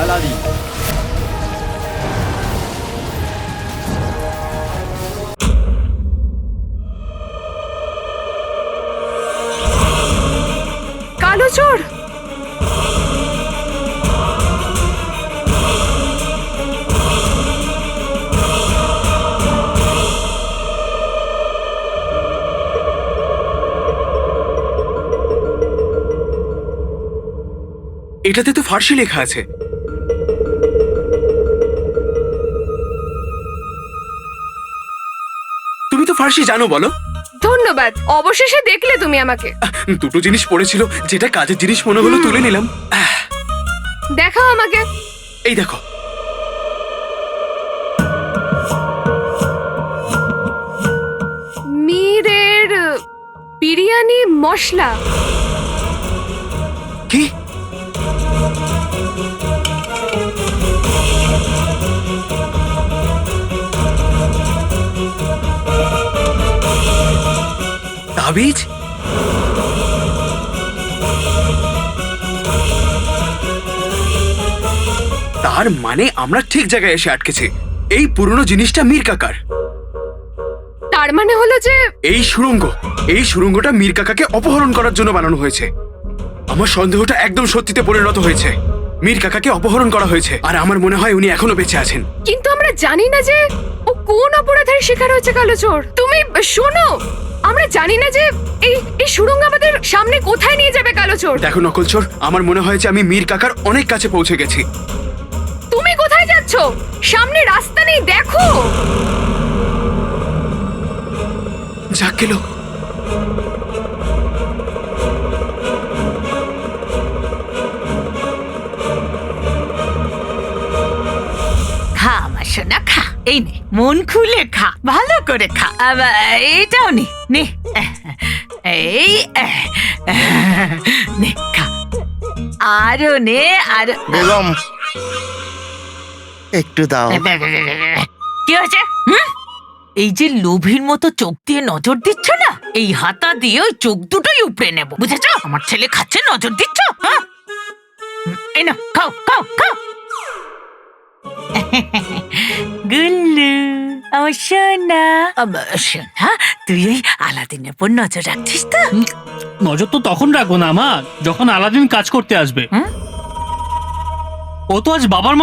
Aladdin. কালো চোর! এটাতে তো ফার্সি লেখা আছে। তুমি তো ফার্সি জানো, বলো। ধন্যবাদ, অবশেষে দেখলে তুমি আমাকে। দুটো জিনিস পড়েছিল, যেটা কাজের জিনিস মনে হলো তুলে নিলাম। দেখাও আমাকে। এই দেখো। মীরের বিরিয়ানি মশলা। কি? তাবিজ? তার মানে আমরা ঠিক জায়গায় এসে আটকেছি। এই পুরনো জিনিসটা মীর কাকার। তার মানে হলো যে এই সুড়ঙ্গটা মীর কাকাকে অপহরণ করার জন্য বানানো হয়েছে। আমার সন্দেহটা একদম সত্যিতে পরিণত হয়েছে। মীর কাকাকে অপহরণ করা হয়েছে, আর আমার মনে হয় উনি এখনো বেঁচে আছেন। কিন্তু আমরা জানি না যে ও কোন অপরাধের শিকার হয়েছে। কালো চোর, তুমি শোনো, আমরা জানি না যে এই সুড়ঙ্গ আমাদের সামনে কোথায় নিয়ে যাবে। কালো চোর, দেখো নকল চোর, আমার মনে হয় যে আমি মীর কাকার অনেক কাছে পৌঁছে গেছি। তুমি কোথায় যাচ্ছ? সামনে রাস্তা নেই, দেখো। যাক গেল। খা আমার সোনা, খা। এই নে, মন খুলে খা, ভালো করে খা। আবার এটাও নে, নে। এই নে, খা। আরো নে, আর বেগম একটু দাও। কি হয়েছে? এই যে লোভীর মতো চোখ দিয়ে নজর দিচ্ছ না, এই হাতা দিয়ে ওই চোখ দুটোই উপড়ে নেব, বুঝেছ? আমার ছেলে খাচ্ছে, নজর দিচ্ছ? হ্যাঁ, এই না, খাও খাও খাও। গুল্লু আমার সোনা। সোনা, তুই এই আলাদিনের উপর নজর রাখছিস তো? নজর তো তখন রাখবো না মা, যখন আলাদিন কাজ করতে আসবে। ও তো আজ বাবার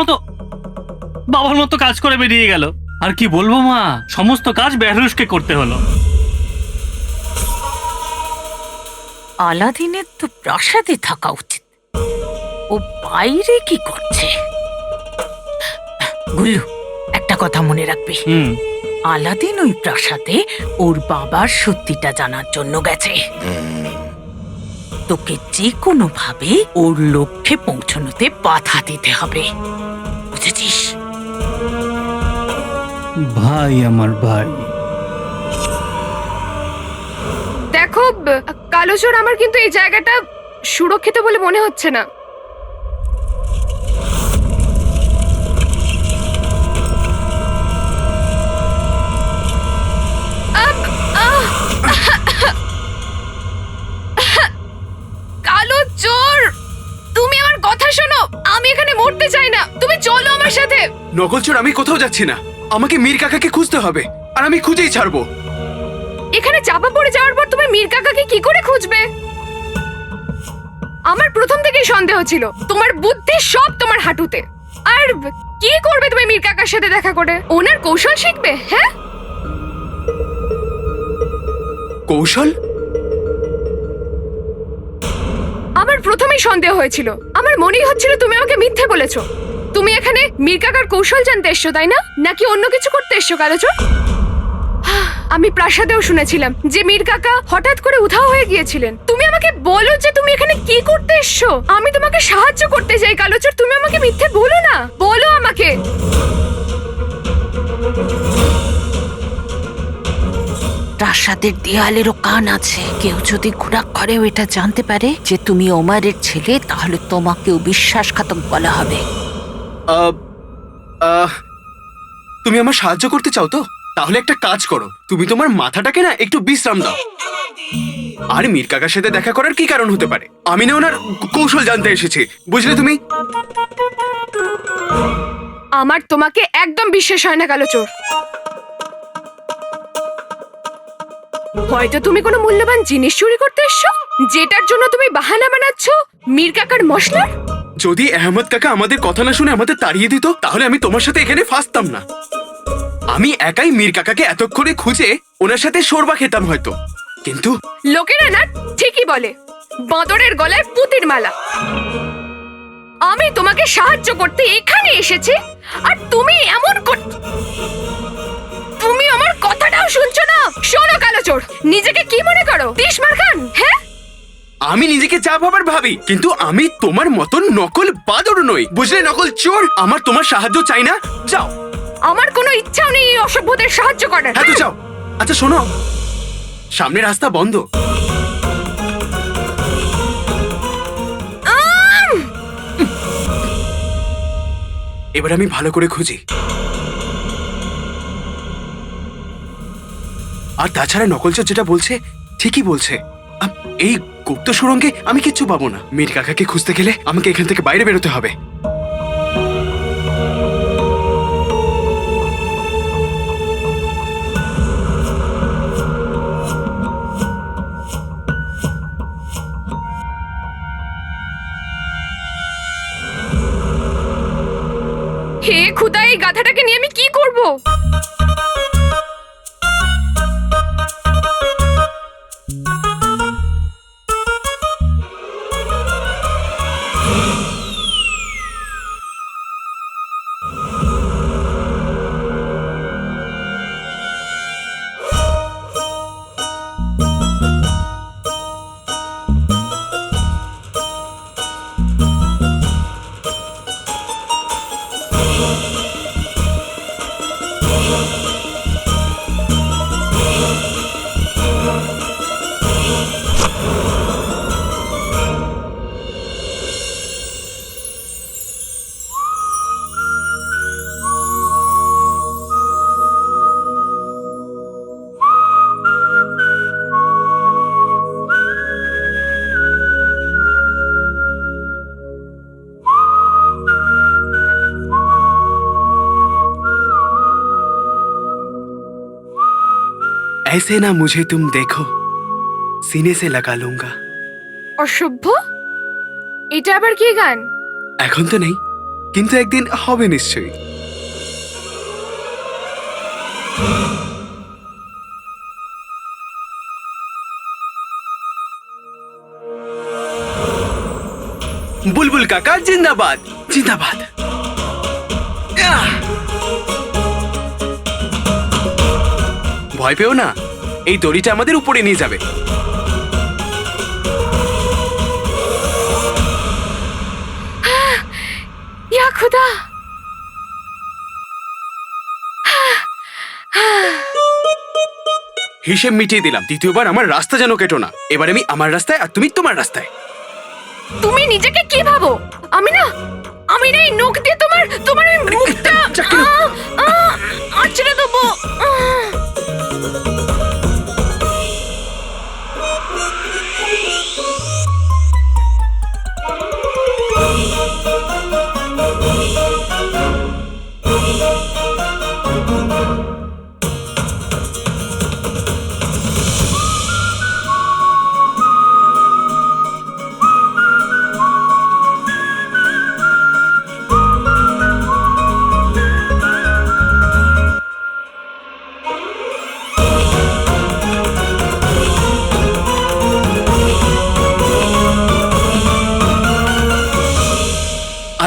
মতো কাজ করে বেরিয়ে গেল। আর কি বলবো মা, সমস্ত কাজ বেহরুজকে করতে হলো। আলাদিনের তো প্রাসাদে থাকা উচিত, ও বাইরে কি করছে? গুল্লু, একটা কথা মনে রাখবি, আলাদিন ওই প্রাসাদে ওর বাবার সত্যিটা জানার জন্য গেছে। তোকে যে কোনো ভাবে ওর লক্ষ্যে পৌঁছানোতে বাধা দিতে হবে, বুঝেছিস? ভাই আমার ভাই। দেখো কালো চোর, আমার কিন্তু এই জায়গাটা সুরক্ষিত বলে মনে হচ্ছে না। কালো চোর, তুমি আমার কথা শোনো, আমি এখানে মরতে চাই না, তুমি চলো আমার সাথে। নকল চোর, আমি কোথাও যাচ্ছি না। আমাকে মীর কাকাকে খুঁজতে হবে, আর আমি খুঁজেই ছাড়বো। এখানে চাপা পড়ে যাওয়ার পর তুমি মীর কাকাকে কি করে খুঁজবে? আমার প্রথম থেকেই সন্দেহ ছিল তোমার বুদ্ধি সব তোমার হাঁটুতে। আর কি করবে তুমি মীর কাকার সাথে দেখা করে? ওনার কৌশল শিখবে? হ্যাঁ, কৌশল? আমার প্রথমেই সন্দেহ হয়েছিল। আমার মনেই হচ্ছিল তুমি আমাকে মিথ্যে বলেছো। তুমি এখানে মীর কাকার কৌশল জানতে এসছো, তাই না? নাকি অন্য কিছু করতে এসছো কালো চোর? আমি প্রাসাদেও শুনেছিলাম যে মীর কাকা হঠাৎ করে উধাও হয়ে গিয়েছিলেন। তুমি আমাকে বলো যে তুমি এখানে কি করতে এসছো। আমি তোমাকে সাহায্য করতে চাই কালো চোর, তুমি আমাকে মিথ্যে বলো না, বলো আমাকে। প্রাসাদের দেয়ালেরও কান আছে। কেউ যদি ঘোরাঘরেও এটা জানতে পারে যে তুমি ওমারের ছেলে, তাহলে তোমাকেও বিশ্বাসঘাতক বলা হবে। তুমি আমার সাহায্য করতে চাও তো? তাহলে একটা কাজ করো, তুমি তোমার মাথাটাকে না একটু বিশ্রাম দাও। আর মীর কাকার সাথে দেখা করার কি কারণ হতে পারে? আমি না ওনার কৌশল জানতে এসেছি, বুঝলে তুমি? আমার তোমাকে একদম বিশ্বাস হয় না কালোচোর। হয়তো তুমি কোনো মূল্যবান জিনিস চুরি করতে এসছো, যেটার জন্য তুমি বাহানা বানাচ্ছ মীর কাকার মশলার। যদি আহমদ কাকা আমাদের কথা না শুনে আমাদের তাড়িয়ে দিত, তাহলে আমি তোমার সাথে এখানে ফাঁসতাম না। আমি একাই মীর কাকাকে এতক্ষণে খুঁজে ওনার সাথে শোরবা খেতাম হয়তো, কিন্তু লোকেরা না ঠিকই বলে, বাঁদরের গলায় পুতির মালা। আমি তোমাকে সাহায্য করতে এখানে এসেছি, আর তুমি এমন তুমি আমার কথাটাও শুনছো না। শোনো কালোচোর, নিজেকে কি মনে করো, তিসমার খান? হ্যাঁ, আমি নিজেকে যা ভাবার ভাবি, কিন্তু আমি তোমার মতন নকল বাদর নই, বুঝলে? নকল চোর। আমার তোমার সাহায্য চাই না, যাও। আমার কোনো ইচ্ছাও নেই এই অসভ্যদের সাহায্য করার। হ্যাঁ তো যাও। আচ্ছা শোনো, সামনে রাস্তা বন্ধ। এবার আমি ভালো করে খুঁজি। আর তাছাড়া নকলচোর যেটা বলছে ঠিকই বলছে। এই গুপ্ত সুড়ঙ্গে আমি কিচ্ছু পাবো না। মীর কাকাকে খুঁজতে গেলে আমাকে এখান থেকে বাইরে বেরোতে হবে। হে খুদা, এই গাধাটাকে নিয়ে আমি কি করব? ऐसे ना मुझे तुम देखो, सीने से लगा लूंगा। অসভ্য, এটা আবার কি গান? এখন তো নেই, কিন্তু একদিন হবে নিশ্চয়ই। বুলবুল কাকা জিন্দাবাদ, জিন্দাবাদ। ভয় পেও না, এই দড়িটা আমাদের উপরে নিয়ে যাবে। ইয়া খুদা, হিসেব মিটিয়ে দিলাম। দ্বিতীয়বার আমার রাস্তা যেন কেটো না। এবার আমি আমার রাস্তায় আর তুমি তোমার রাস্তায়। তুমি নিজেকে কি ভাবো? আমি না এই নখ দিয়ে তোমার ওই মুখটা আঁচড়ে দেবো।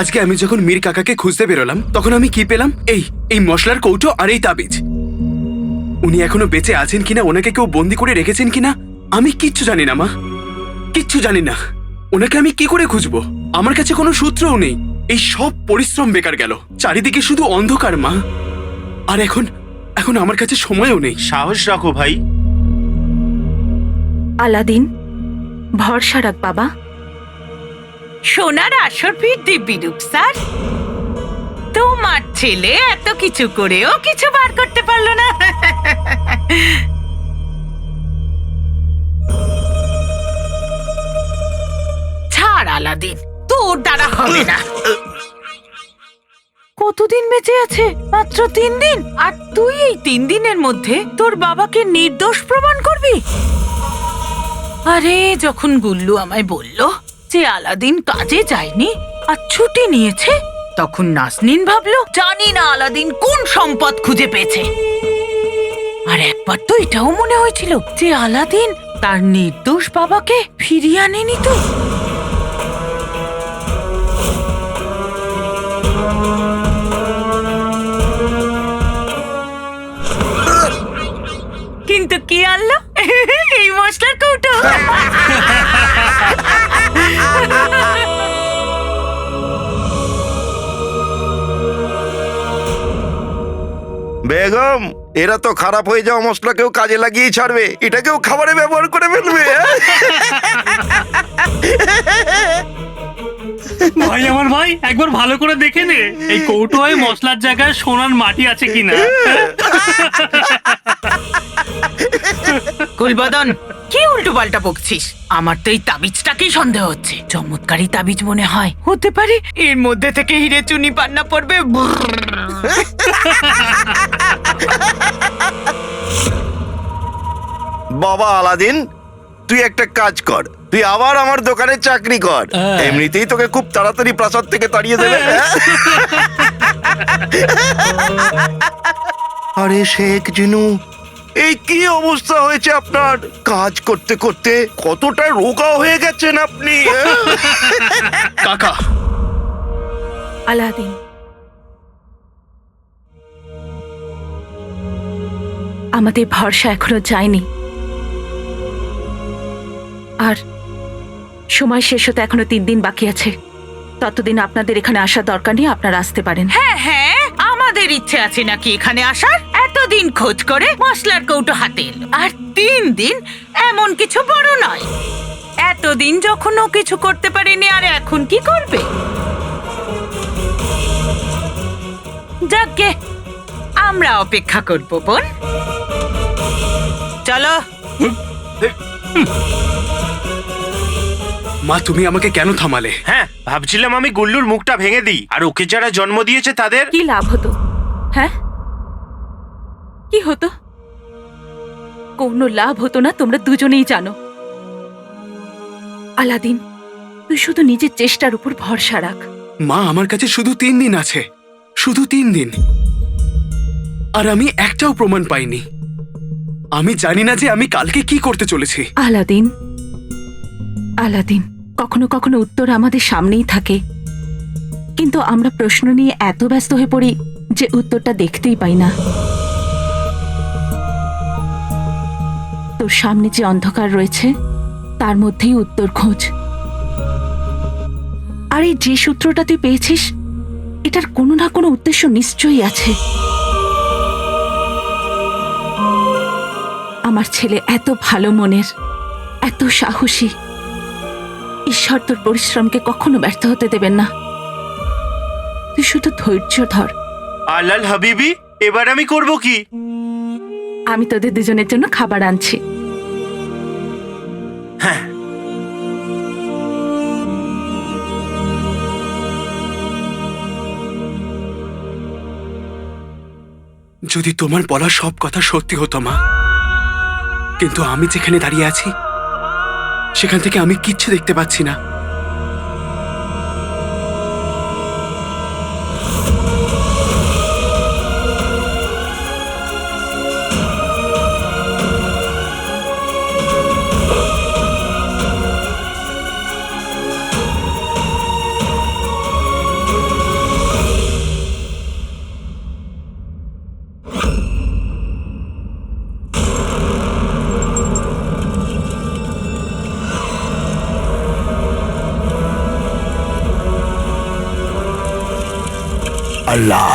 আজকে আমি যখন মীর কাকাকে খুঁজতে বেরোলাম, তখন আমি কি পেলাম? এই মশলার কৌটো আর এই তাবিজ। উনি এখনো বেঁচে আছেন কিনা, ওনাকে কেউ বন্দি করে রেখেছেন কিনা, আমি কিচ্ছু জানি না মা, কিচ্ছু জানি না। ওনাকে আমি কি করে খুঁজবো? আমার কাছে কোনো সূত্রও নেই। এই সব পরিশ্রম বেকার গেল, চারিদিকে শুধু অন্ধকার মা। আর এখন আমার কাছে সময়ও নেই। সাহস রাখো ভাই। আলাদিন, ভরসা রাখ বাবা। সোনার আসর ফির দিব্যি রূপ স্যার, তোমার ছেলে এত কিছু করেও কিছু বার করতে পারলো না। ছাড় আলাদিন, তোর দ্বারা হবে না। কতদিন বেঁচে আছে? মাত্র 3 দিন। আর তুই এই 3 দিনের মধ্যে তোর বাবাকে নির্দোষ প্রমাণ করবি? আরে যখন গুল্লু আমায় বলল যে আলাদিন কাজে যায়নি আর ছুটি নিয়েছে, তখন নাসনিন ভাবলো জানি না আলাদিন কোন সম্পদ খুঁজে পেয়েছে। আর একবার তো এটাও মনে হয়েছিল যে আলাদিন তার নির্দোষ বাবাকে ফিরিয়ে আনেনি তো। কিন্তু কি আনলো? এই মশলার কৌটো। বেগম, এরা তো খারাপ হয়ে যাওয়া মশলাকেও কাজে লাগিয়ে ছাড়বে, এটাকেও খাবারে ব্যবহার করে ফেলবে। ভাই আমার ভাই, একবার ভালো করে দেখে নে এই কৌটোয় মশলার জায়গায় সোনার মাটি আছে কিনা। কুলবদন, কি উল্টো পাল্টা বকছিস? আমার তো এই তাবিজটাকেই সন্দেহ হচ্ছে। চমৎকারী তাবিজ মনে হয়। হতে পারে এর মধ্যে থেকে হিরে চুনি পান্না পড়বে। বাবা আলাদিন, তুই একটা কাজ কর, তুই আবার আমার দোকানে চাকরি কর, এমনিতেই তোকে খুব তাড়াতাড়ি প্রাসাদ থেকে তাড়িয়ে দেবে। আরে শেখ জিনু, এই কি অবস্থা হয়েছে আপনার? কাজ করতে করতে কতটা রোগা হয়ে গেছেন আপনি। কাকা, আলাদিন, আমাদের ভরসা এখনো যায়নি, আর সময় শেষ হতে এখনো 3 দিন বাকি আছে। ততদিন আপনাদের এখানে আসার দরকার নেই, আপনারা আসতে পারেন। হ্যাঁ হ্যাঁ, আমাদের ইচ্ছে আছে নাকি এখানে আসার? এতদিন খোঁজ করে মশলার কৌটো হাতে এলো, আর 3 দিন এমন কিছু বড় নয়। এতদিন যখন ও কিছু করতে পারেনি, আর এখন কি করবে? যাকে আমরা অপেক্ষা করব বোন। চলো। মা তুমি আমাকে কেন থামালে? হ্যাঁ, ভাবছিলাম আমি গুল্লুর মুখটা ভেঙে দিই, আর ওকে যারা জন্ম দিয়েছে তাদের। কি লাভ হতো? হ্যাঁ, কি হতো? কোনো লাভ হতো না, তোমরা দুজনেই জানো। আলাদিন, তুই শুধু নিজের চেষ্টার উপর ভরসা রাখ। মা, আমার কাছে শুধু 3 দিন আছে, শুধু 3 দিন, আর আমি একটাও প্রমাণ পাইনি। আমি জানি না যে আমি কালকে কি করতে চলেছি। আলাদিন, আলাদিন, কখনো কখনো উত্তর আমাদের সামনেই থাকে, কিন্তু আমরা প্রশ্ন নিয়ে এত ব্যস্ত হয়ে পড়ি যে উত্তরটা দেখতেই পাই না। তোর সামনে যে অন্ধকার রয়েছে তার মধ্যেই উত্তর খোঁজ। আর এই যে সূত্রটা তুই পেয়েছিস, এটার কোনো না কোনো উদ্দেশ্য নিশ্চয়ই আছে। আমার ছেলে এত ভালো মনের, এত সাহসী। ঈশ্বর তোর পরিশ্রমকে কখনো ব্যর্থ হতে দেবেন না। তুই শুধু ধৈর্য ধর। আলাল হাবিবি, এবার আমি করব কি? আমি তোদের দুজনের জন্য খাবার আনছি। হ্যাঁ, যদি তোমার বলা সব কথা সত্যি হতো মা, কিন্তু আমি যেখানে দাঁড়িয়ে আছি সেখান থেকে আমি কিচ্ছু দেখতে পাচ্ছি না। আল্লাহ,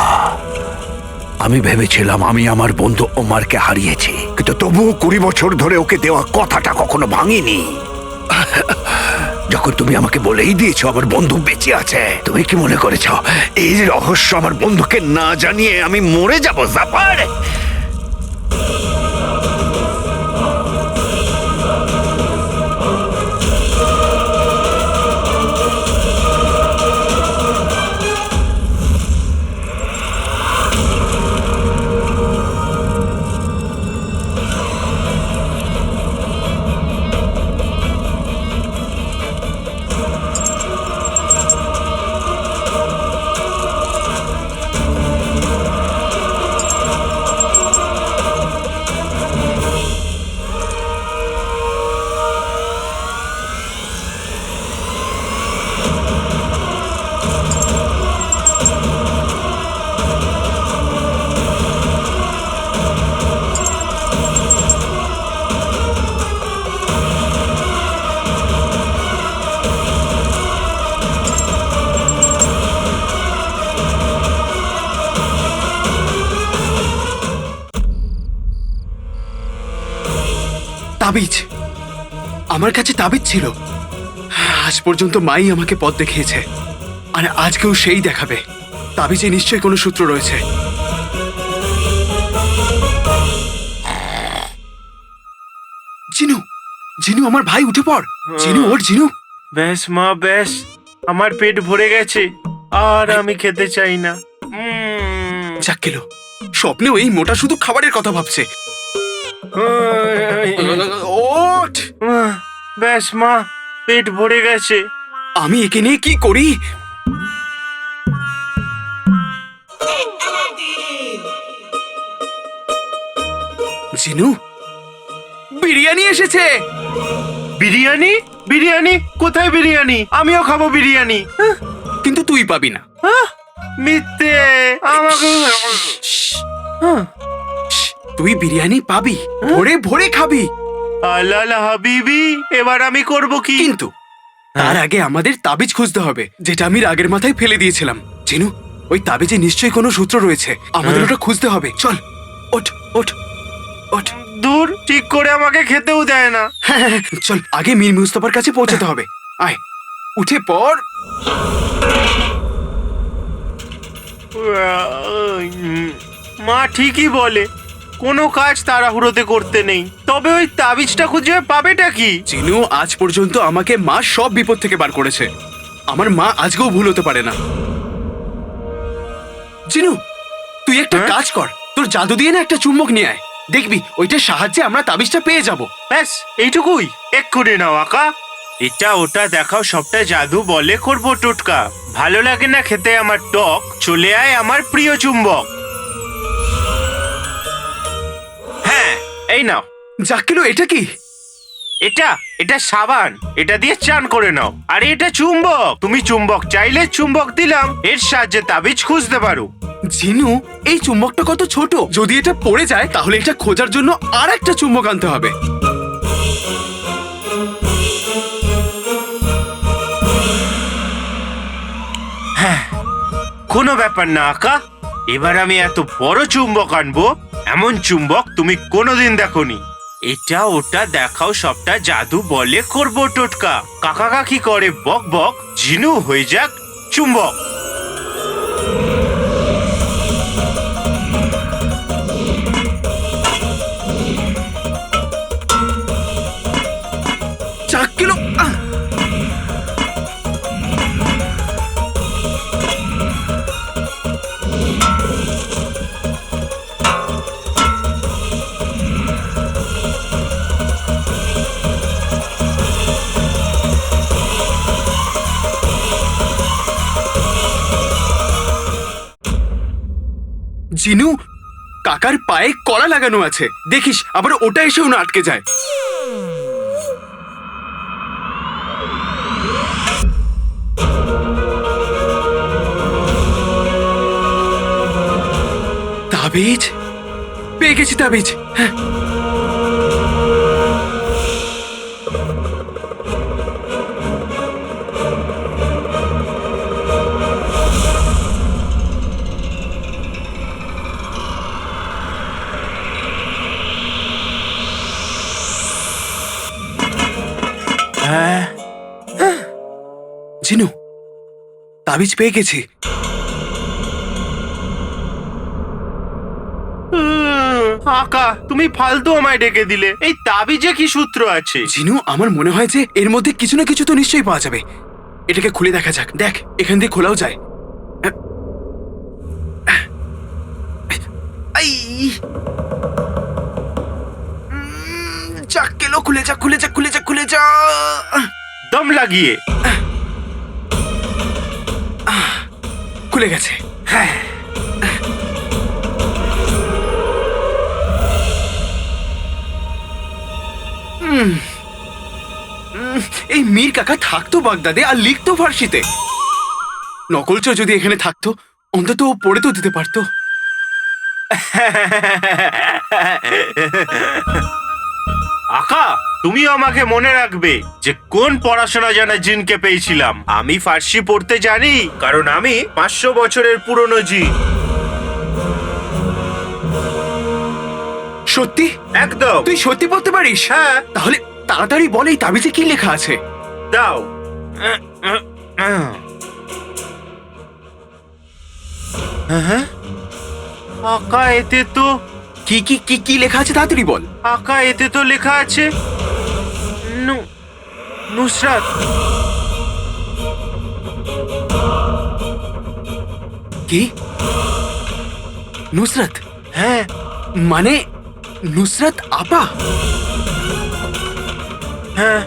আমি ভেবেছিলাম আমি আমার বন্ধু ওমারকে হারিয়েছি, কিন্তু তবুও 20 বছর ধরে ওকে দেওয়া কথাটা কখনো ভাঙিনি। যখন তুমি আমাকে বলেই দিয়েছো আমার বন্ধু বেঁচে আছে, তুমি কি মনে করেছ এই রহস্য আমার বন্ধুকে না জানিয়ে আমি মরে যাব? জাফর, তাবিজ, আমার কাছে তাবিজ ছিল। আজ পর্যন্ত মাই আমাকে পথ দেখিয়েছে, আর আজকেও সেই দেখাবে। তাবিজে নিশ্চয়ই কোনো সূত্র রয়েছে। জিনু, জিনু আমার ভাই, উঠে পড়। জিনু ওঠ, জিনু। ব্যাস মা ব্যাস, আমার পেট ভরে গেছে, আর আমি খেতে চাই না। যাক গেল, স্বপ্নেও এই মোটা শুধু খাবারের কথা ভাবছে। ওঠ। ব্যাস মা, পেট ভরে গেছে। আমি একে নিয়ে কি করি? জিনু, বিরিয়ানি এসেছে। বিরিয়ানি? বিরিয়ানি? কোথায় বিরিয়ানি? আমিও খাবো বিরিয়ানি। কিন্তু তুই পাবি না। মিথ্যে, আমাকে তুই বিরিয়ানি পাবি, ভরে ভরে খাবি। আল্লাহ হাবিবি, এবার আমি করব কি? কিন্তু তার আগে আমাদের তাবিজ খুঁজতে হবে, যেটা আমি রাগের মাথায় ফেলে দিয়েছিলাম। জিনু, ওই তাবিজে নিশ্চয়ই কোনো সূত্র রয়েছে, আমাদের ওটা খুঁজতে হবে। চল, ওঠ ওঠ ওঠ। দূর, ঠিক করে আমাকে খেতেও দেয় না। হ্যাঁ, চল, আগে মীর মুস্তাফার কাছে পৌঁছাতে হবে। আয়, উঠে পড়। মা ঠিকই বলে, কোনো কাজ তাড়াহুড়োতে করতে নেই। তবে ওই তাবিজটা খুঁজে পাবেটা কি? জিনু, আজ পর্যন্ত আমাকে মা সব বিপদ থেকে বার করেছে। আমার মা আজকেও ভুল হতে পারে না। জিনু, তুই একটা কাজ কর, তোর জাদু দিয়ে না একটা চুম্বক নিয়ে আয়। দেখবি ওইটার সাহায্যে আমরা তাবিজটা পেয়ে যাব। ব্যাস এইটুকুই, এক্ষুনি নাও আকা। এটা ওটা দেখাও, সবটা জাদু বলে করবো টোটকা। ভালো লাগে না খেতে আমার টক, চলে আয় আমার প্রিয় চুম্বক। হ্যাঁ, এই নাও। জাকিলো, এটা কি? এটা এটা সাবান, এটা দিয়ে চান করে নাও। আরে এটা চুম্বক, তুমি চুম্বক চাইলে চুম্বক দিলাম, এর সাহায্যে তাবিজ খুঁজতে পারো। জিনু, এই চুম্বকটা কত ছোট, যদি এটা পড়ে যায় তাহলে এটা খোঁজার জন্য আর একটা চুম্বক আনতে হবে। কোনো ব্যাপার না আকা, এবার আমি এত বড় চুম্বক আনবো, এমন চুম্বক তুমি কোনোদিন দেখোনি। এটা ওটা দেখাও, সবটা জাদু বলে করবো টোটকা। কাকা কাকি করে বক বক, জিনু হয়ে যাক চুম্বক। জাকিলো, জিনু, কাকার পায়ে কলা লাগানো আছে, দেখিস আবার ওটা এসেও না আটকে যায়। তাবিজ পেয়ে গেছি, তাবিজ। হ্যাঁ, জিনু, তাবিজ পেয়ে গেছি। আকা, তুমি ফালতু আমায় ডেকে দিলে। এই তাবিজে কি সূত্র আছে? জিনু, আমার মনে হয় যে এর মধ্যে কিছু না কিছু তো নিশ্চয়ই পাওয়া যাবে। এটাকে খুলে দেখা যাক। দেখ, এখান দিয়ে খোলাও যায়। যাক গেল, খুলে যা খুলে যা খুলে যা খুলে যা। দম লাগিয়ে। খুলে গেছে। হ্যাঁ, এই মীর কাকা থাকতো বাগদাদে আর লিখতো ফার্সিতে। নকলচোর যদি এখানে থাকতো, অন্তত ও পড়ে তো দিতে পারতো। আকা, তুমি আমাকে মনে রাখবে যে কোন পড়াশোনা জানা জিনকে পেয়েছিলাম। আমি ফার্সি পড়তে জানি, কারণ আমি 500 বছরের পুরনো জিন। সত্যি? একদম। তুই সত্যি বলতে পারিস? হ্যাঁ। তাহলে তাড়াতাড়ি বল এই তাবিজে কি লেখা আছে। দাও। হ্যাঁ, আকা এতে তো কি কি কি কি লেখা আছে তাড়াতাড়ি বল। আকা এতে তো লেখা আছে নুসরাত। কি? নুসরাত? হ্যাঁ, মানে নুসরাত আপা? হ্যাঁ।